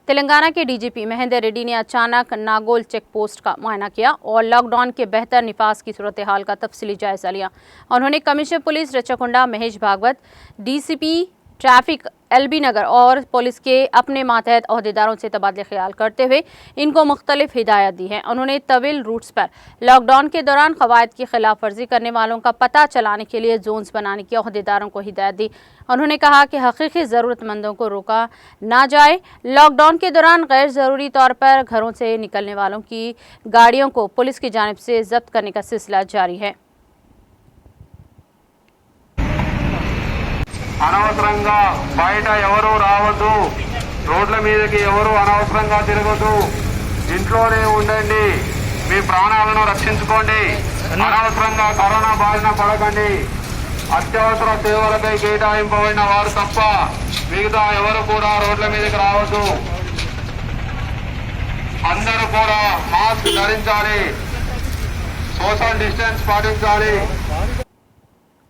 तेलंगाना के डीजीपी महेंदर रेड्डी ने अचानक नागोल चेक पोस्ट का मुआयना किया और लॉकडाउन के बेहतर निफाज की सूरत हाल का तफसीली जायजा लिया। उन्होंने commissioner police Rachakonda Mahesh Bhagwat, DCP traffic LB Nagar और पुलिस के अपने मातहत अहदेदारों से तबादले ख्याल करते हुए इनको मुख्तलिफ हिदायत दी हैं। उन्होंने तवील रूट्स पर लॉकडाउन के दौरान कवायद की खिलाफ वर्जी करने वालों का पता चलाने के लिए जोन्स बनाने की अहदेदारों को हिदायत दी। उन्होंने कहा कि हकीकी ज़रूरतमंदों को रोका ना जाए। लॉकडाउन के दौरान गैर ज़रूरी तौर पर घरों से निकलने वालों की गाड़ियों को पुलिस की जानिब से जब्त करने का सिलसिला जारी है। అనవసరంగా బయట ఎవరు రావద్దు, రోడ్ల మీదకి ఎవరు అనవసరంగా తిరగొద్దు, ఇంట్లోనే ఉండండి, మీ ప్రాణాలను రక్షించుకోండి, అనవసరంగా కరోనా బారిన పడకండి, అత్యవసర సేవలపై కేటాయింపబడిన వారు తప్ప మిగతా ఎవరు కూడా రోడ్ల మీదకి రావద్దు, అందరూ కూడా మాస్క్ ధరించాలి, సోషల్ డిస్టెన్స్ పాటించాలి,